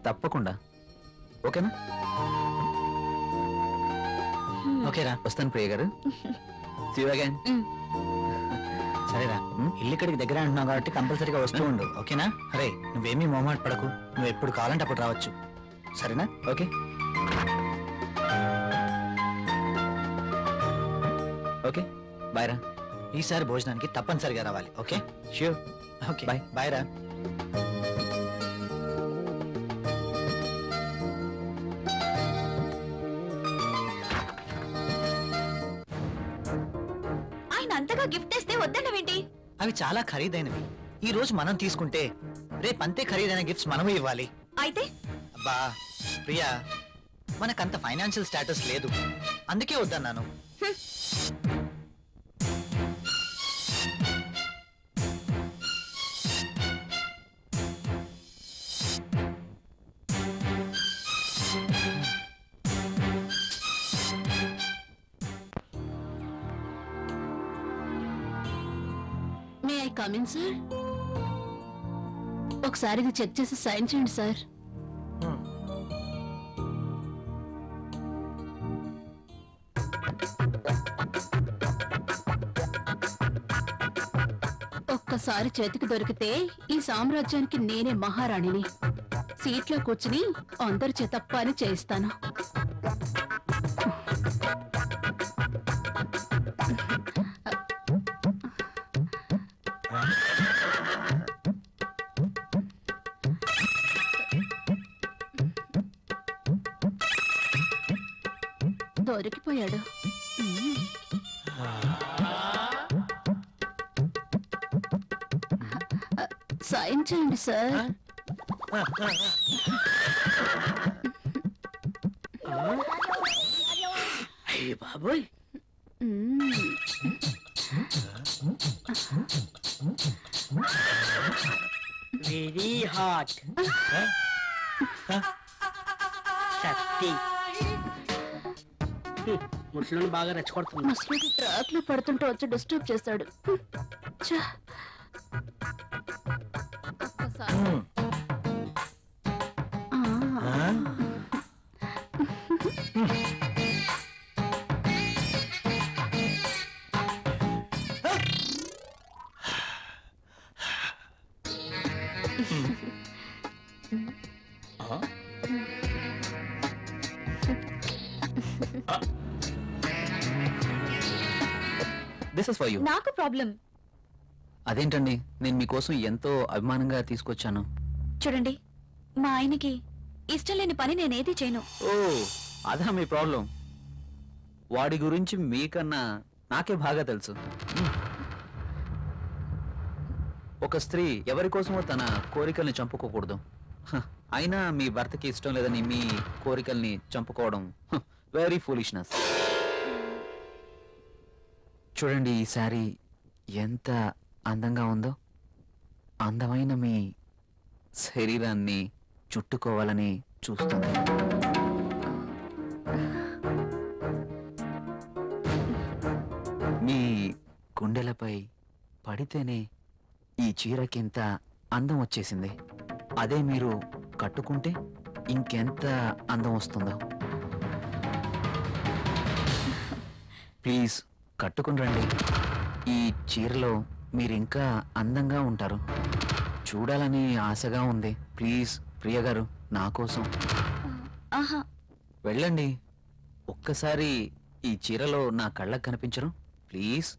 తప్పకుండా. ఓకేనా? ఓకేరా, వస్తాను ప్రియ గారు. See you again. సరేరా, ఇల్లు ఇక్కడికి దగ్గర అంటున్నావు కాబట్టి కంపల్సరీగా వస్తూ ఉండు. ఓకేనా? అరే, నువ్వేమీ మొహమాట పడకు. నువ్వు ఎప్పుడు కావాలంటే అప్పుడు రావచ్చు. సరేనా? ఓకే. ఓకే, బాయ్ రా. ఈసారి భోజనానికి తప్పనిసరిగా రావాలి. Okay? Sure. Okay, bye. Bye రా. ఆయన అంతగా గిఫ్ట్ ఇస్తే వద్దన్నవేంటి? అవి చాలా ఖరీదైనవి. ఈ రోజు మనం తీసుకుంటే రేపంతే ఖరీదైన గిఫ్ట్స్ మనము ఇవ్వాలి. అయితే అబ్బా ప్రియా, మనకంత ఫైనాన్షియల్ స్టేటస్ లేదు, అందుకే వద్దన్నాను. May I come in sir? ఒకసారి ఇది చెక్ చేసి సైన్ చేయండి సార్. ఒక్కసారి చేతికి దొరికితే ఈ సామ్రాజ్యానికి నేనే మహారాణిని. సీట్లో కూర్చుని అందరి చేత పని చేయిస్తాను. దొరికిపోయాడు. సైన్ చేయండి సార్. అయ్య బాబోయ్, వెరీ హాట్. శక్తి ముసలిని బాగా రెచ్చగొడుతుంది. ముసలికి ట్రాక్ లో పడుతుంటే వచ్చి డిస్టర్బ్ చేశాడు. ఛ! ఒక్కసారి. This is for you. నాకు ప్రాబ్లం. అదేంటండి, నేను మీకోసం ఎంతో అభిమానంగా తీసుకొచ్చాను. చూడండి, మా ఆయనకి ఇష్టం లేని పని నేనేది చేయను. ఓ, అదా మీ ప్రాబ్లం? వాడి గురించి మీకన్నా నాకే బాగా తెలుసు. ఒక స్త్రీ ఎవరి కోసమో తన కోరికల్ని చంపుకోకూడదు. అయినా మీ భర్తకి ఇష్టం లేదని మీ కోరికల్ని చంపుకోవడం వెరీ ఫూలిష్నెస్. చూడండి, ఈ శారీ ఎంత అందంగా ఉందో. అందమైన మీ శరీరాన్ని చుట్టుకోవాలని చూస్తుంది. మీ గుండెలపై పడితేనే ఈ చీరకింత అందం వచ్చేసింది. అదే మీరు కట్టుకుంటే ఇంకెంత అందం వస్తుందో. ప్లీజ్ కట్టుకుని రండి. ఈ చీరలో మీరు ఇంకా అందంగా ఉంటారు. చూడాలని ఆశగా ఉంది. ప్లీజ్ ప్రియ గారు, నా కోసం వెళ్ళండి. ఒక్కసారి ఈ చీరలో నా కళ్ళకు కనిపించరు ప్లీజ్.